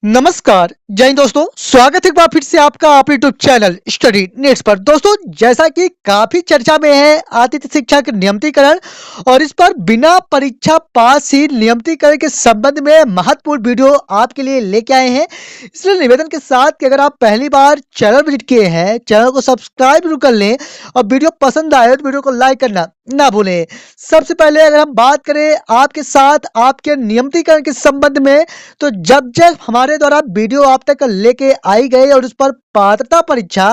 नमस्कार जय हिंद दोस्तों, स्वागत है एक बार फिर से आपका आप यूट्यूब चैनल स्टडी नेट्स पर। दोस्तों, जैसा कि काफी चर्चा में है आतिथ्य शिक्षक नियमितीकरण और इस पर बिना परीक्षा पास ही नियमितीकरण के संबंध में महत्वपूर्ण वीडियो आपके लिए लेके आए हैं। इसलिए निवेदन के साथ कि अगर आप पहली बार चैनल विजिट किए हैं, चैनल को सब्सक्राइब जरूर कर लें और वीडियो पसंद आए तो वीडियो को लाइक करना ना भूलें। सबसे पहले अगर हम बात करें आपके साथ आपके नियमितीकरण के संबंध में, तो जब जब हमारे द्वारा वीडियो आप तक लेके आई गई और उस पर पात्रता परीक्षा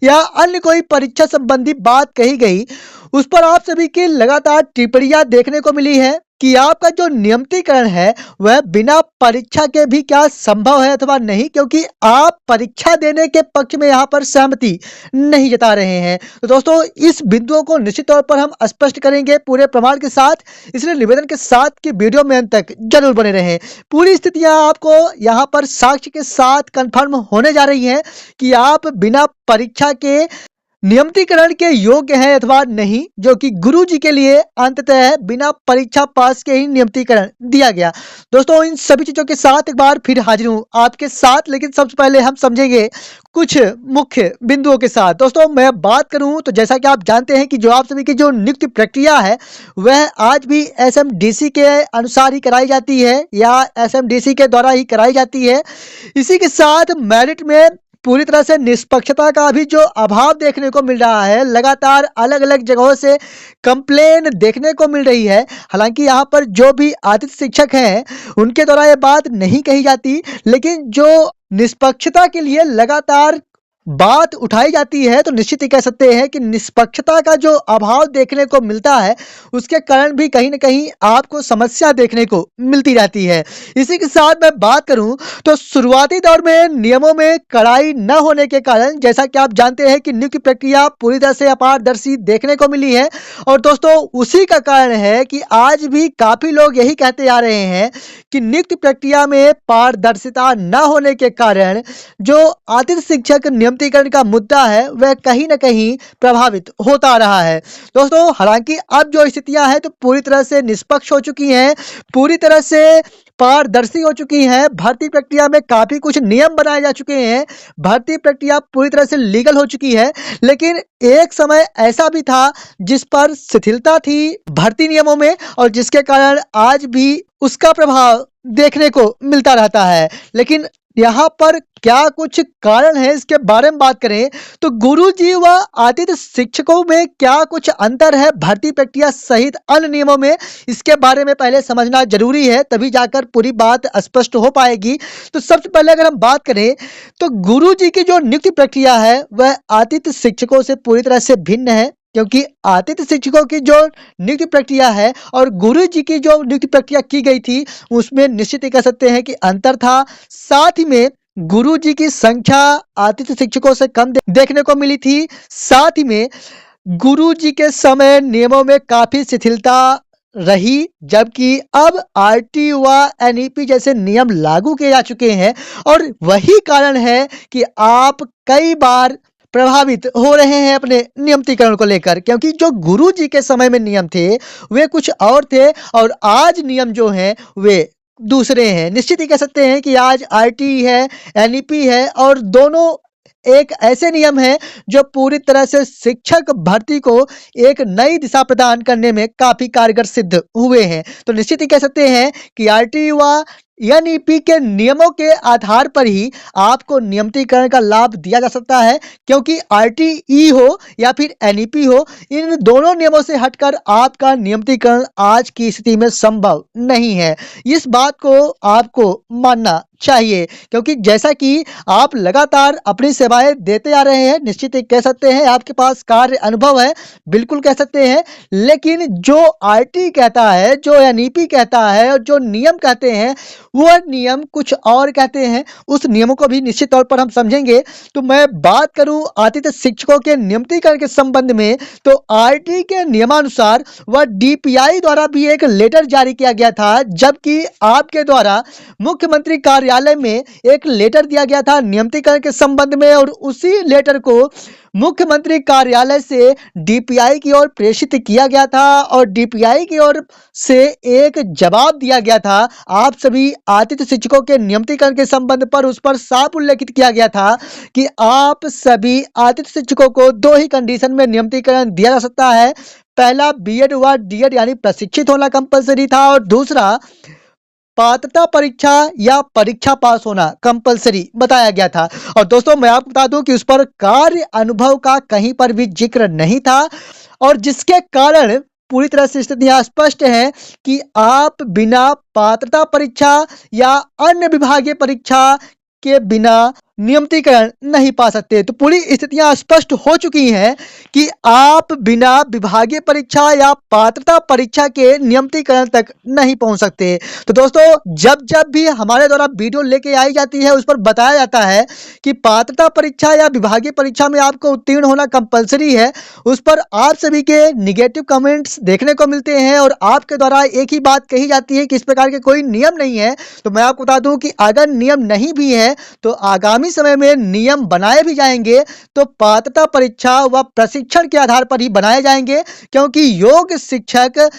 या अन्य कोई परीक्षा संबंधी बात कही गई, उस पर आप सभी की लगातार टिप्पणियां देखने को मिली है कि आपका जो नियमितीकरण है वह बिना परीक्षा के भी क्या संभव है अथवा नहीं, क्योंकि आप परीक्षा देने के पक्ष में यहाँ पर सहमति नहीं जता रहे हैं। तो दोस्तों, इस बिंदुओं को निश्चित तौर पर हम स्पष्ट करेंगे पूरे प्रमाण के साथ, इसलिए निवेदन के साथ कि वीडियो में अंत तक जरूर बने रहें। पूरी स्थितियां आपको यहाँ पर साक्ष्य के साथ कंफर्म होने जा रही हैं कि आप बिना परीक्षा के नियमितीकरण के योग्य हैं अथवा नहीं, जो कि गुरु जी के लिए अंततः बिना परीक्षा पास के ही नियमितीकरण दिया गया। दोस्तों, इन सभी चीजों के साथ एक बार फिर हाजिर हूं आपके साथ, लेकिन सबसे पहले हम समझेंगे कुछ मुख्य बिंदुओं के साथ। दोस्तों, मैं बात करूं तो जैसा कि आप जानते हैं कि जो आप सभी की जो नियुक्ति प्रक्रिया है वह आज भी एसएमडीसी के अनुसार ही कराई जाती है या एसएमडीसी के द्वारा ही कराई जाती है। इसी के साथ मेरिट में पूरी तरह से निष्पक्षता का भी जो अभाव देखने को मिल रहा है, लगातार अलग अलग जगहों से कंप्लेन देखने को मिल रही है। हालांकि यहाँ पर जो भी आतिथ्य शिक्षक हैं उनके द्वारा ये बात नहीं कही जाती, लेकिन जो निष्पक्षता के लिए लगातार बात उठाई जाती है, तो निश्चित ही कह सकते हैं कि निष्पक्षता का जो अभाव देखने को मिलता है उसके कारण भी कहीं ना कहीं आपको समस्या देखने को मिलती रहती है। इसी के साथ मैं बात करूं तो शुरुआती दौर में नियमों में कड़ाई न होने के कारण, जैसा कि आप जानते हैं कि नियुक्ति प्रक्रिया पूरी तरह से अपारदर्शी देखने को मिली है। और दोस्तों, उसी का कारण है कि आज भी काफी लोग यही कहते आ रहे हैं कि नियुक्ति प्रक्रिया में पारदर्शिता न होने के कारण जो आतिथ्य शिक्षक नियमितीकरण का मुद्दा है वह कहीं ना कहीं प्रभावित होता रहा है। दोस्तों, हालांकि अब जो स्थितियां हैं तो पूरी तरह से निष्पक्ष हो चुकी हैं, पूरी तरह से पारदर्शी हो चुकी हैं। भर्ती प्रक्रिया में काफी कुछ नियम बनाए जा चुके हैं, भर्ती प्रक्रिया पूरी तरह से लीगल हो चुकी है। लेकिन एक समय ऐसा भी था जिस पर शिथिलता थी भर्ती नियमों में और जिसके कारण आज भी उसका प्रभाव देखने को मिलता रहता है। लेकिन यहाँ पर क्या कुछ कारण है इसके बारे में बात करें तो गुरुजी व आतिथ्य शिक्षकों में क्या कुछ अंतर है भर्ती प्रक्रिया सहित अन्य नियमों में, इसके बारे में पहले समझना जरूरी है, तभी जाकर पूरी बात स्पष्ट हो पाएगी। तो सबसे पहले अगर हम बात करें तो गुरुजी की जो नियुक्ति प्रक्रिया है वह आतिथ्य शिक्षकों से पूरी तरह से भिन्न है, क्योंकि आतिथ्य शिक्षकों की जो नियुक्ति प्रक्रिया है और गुरु जी की जो नियुक्ति प्रक्रिया की गई थी उसमें निश्चित ही कह सकते हैं कि अंतर था। साथ ही में गुरु जी की संख्या आतिथ्य शिक्षकों से कम देखने को मिली थी। साथ ही में गुरु जी के समय नियमों में काफी शिथिलता रही, जबकि अब आरटी व एनईपी जैसे नियम लागू किए जा चुके हैं। और वही कारण है कि आप कई बार प्रभावित हो रहे हैं अपने नियमितीकरण को लेकर, क्योंकि जो गुरु जी के समय में नियम थे वे कुछ और थे और आज नियम जो हैं वे दूसरे हैं। निश्चित ही कह सकते हैं कि आज आरटी है, एनईपी है और दोनों एक ऐसे नियम हैं जो पूरी तरह से शिक्षक भर्ती को एक नई दिशा प्रदान करने में काफी कारगर सिद्ध हुए हैं। तो निश्चित ही कह सकते हैं कि आरटी व एनईपी के नियमों के आधार पर ही आपको नियमितीकरण का लाभ दिया जा सकता है, क्योंकि आरटीई हो या फिर एनईपी हो, इन दोनों नियमों से हटकर आपका नियमितीकरण आज की स्थिति में संभव नहीं है। इस बात को आपको मानना चाहिए, क्योंकि जैसा कि आप लगातार अपनी सेवाएं देते आ रहे हैं, निश्चित ही कह सकते हैं आपके पास कार्य अनुभव है, बिल्कुल कह सकते हैं। लेकिन जो आरटी कहता है, जो एनईपी कहता है और जो नियम कहते हैं वह नियम कुछ और कहते हैं। उस नियमों को भी निश्चित तौर पर हम समझेंगे। तो मैं बात करूं आतिथ्य शिक्षकों के नियमितीकरण के संबंध में, तो आरटी के नियमानुसार वह डीपीआई द्वारा भी एक लेटर जारी किया गया था, जबकि आपके द्वारा मुख्यमंत्री कार्यालय में एक लेटर दिया गया था नियमितीकरण के संबंध में, और उसी लेटर को मुख्यमंत्री कार्यालय से डीपीआई की ओर प्रेषित किया गया था और डीपीआई की ओर से एक जवाब दिया गया था। आप सभी आतिथ्य शिक्षकों के नियमितीकरण के संबंध पर उस पर साफ उल्लेखित किया गया था कि आप सभी आतिथ्य शिक्षकों को 2 ही कंडीशन में नियमितीकरण दिया जा सकता है। पहला बीएड व डीएड यानी प्रशिक्षित होना कंपलसरी था और दूसरा पात्रता परीक्षा या परीक्षा पास होना कंपलसरी बताया गया था। और दोस्तों मैं आपको बता दूं कि उस पर कार्य अनुभव का कहीं पर भी जिक्र नहीं था और जिसके कारण पूरी तरह से स्थितियां स्पष्ट है कि आप बिना पात्रता परीक्षा या अन्य विभागीय परीक्षा के बिना नियमितीकरण नहीं पा सकते। तो पूरी स्थितियां स्पष्ट हो चुकी हैं कि आप बिना विभागीय परीक्षा या पात्रता परीक्षा के नियमितीकरण तक नहीं पहुंच सकते। तो दोस्तों जब जब भी हमारे द्वारा वीडियो लेके आई जाती है उस पर बताया जाता है कि पात्रता परीक्षा या विभागीय परीक्षा में आपको उत्तीर्ण होना कंपलसरी है, उस पर आप सभी के निगेटिव कमेंट्स देखने को मिलते हैं और आपके द्वारा एक ही बात कही जाती है कि इस प्रकार के कोई नियम नहीं है। तो मैं आपको बता दूं कि अगर नियम नहीं भी है तो आगामी समय में नियम बनाए भी जाएंगे तो पात्रता परीक्षा व प्रशिक्षण के आधार पर ही बनाए जाएंगे, क्योंकि योग्य शिक्षक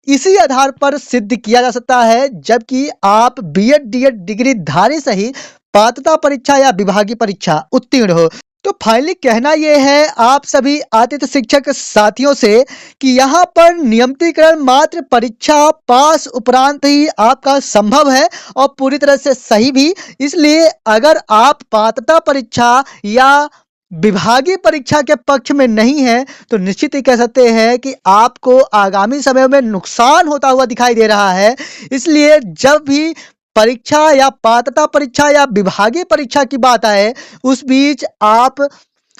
इसी आधार पर सिद्ध किया जा सकता है जबकि आप बीएड डीएड डिग्री धारी सही पात्रता परीक्षा या विभागीय परीक्षा उत्तीर्ण हो। तो फाइनली कहना यह है आप सभी आतिथ्य शिक्षक साथियों से कि यहाँ पर नियमितीकरण मात्र परीक्षा पास उपरांत ही आपका संभव है और पूरी तरह से सही भी। इसलिए अगर आप पात्रता परीक्षा या विभागीय परीक्षा के पक्ष में नहीं है तो निश्चित ही कह सकते हैं कि आपको आगामी समय में नुकसान होता हुआ दिखाई दे रहा है। इसलिए जब भी परीक्षा या पात्रता परीक्षा या विभागीय परीक्षा की बात आए उस बीच आप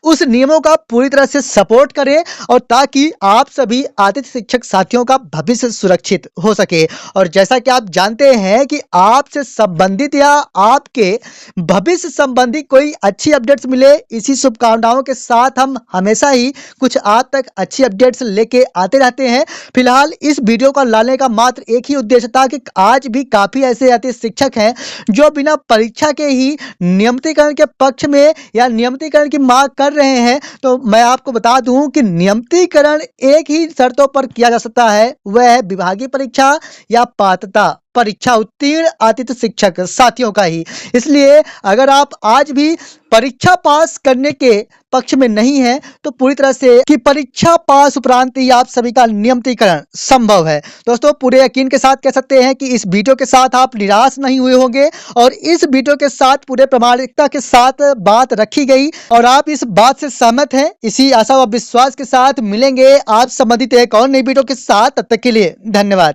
उस नियमों का पूरी तरह से सपोर्ट करें और ताकि आप सभी आतिथ्य शिक्षक साथियों का भविष्य सुरक्षित हो सके। और जैसा कि आप जानते हैं कि आपसे संबंधित या आपके भविष्य संबंधी कोई अच्छी अपडेट्स मिले, इसी शुभकामनाओं के साथ हम हमेशा ही कुछ आप तक अच्छी अपडेट्स लेके आते रहते हैं। फिलहाल इस वीडियो का लाने का मात्र एक ही उद्देश्य था कि आज भी काफी ऐसे आतिथ्य शिक्षक हैं जो बिना परीक्षा के ही नियमितीकरण के पक्ष में या नियमितीकरण की मांग कर रहे हैं। तो मैं आपको बता दूं कि नियमितीकरण एक ही शर्तों पर किया जा सकता है, वह है विभागीय परीक्षा या पात्रता परीक्षा उत्तीर्ण आतिथ्य शिक्षक साथियों का ही। इसलिए अगर आप आज भी परीक्षा पास करने के पक्ष में नहीं है तो पूरी तरह से कि परीक्षा पास उपरांत ही आप सभी का नियमितीकरण संभव है। दोस्तों पूरे यकीन के साथ कह सकते हैं कि इस वीडियो के साथ आप निराश नहीं हुए होंगे और इस वीडियो के साथ पूरे प्रामाणिकता के साथ बात रखी गई और आप इस बात से सहमत हैं। इसी आशा व विश्वास के साथ मिलेंगे आप संबंधित एक और नई वीडियो के साथ, तब तक के लिए धन्यवाद।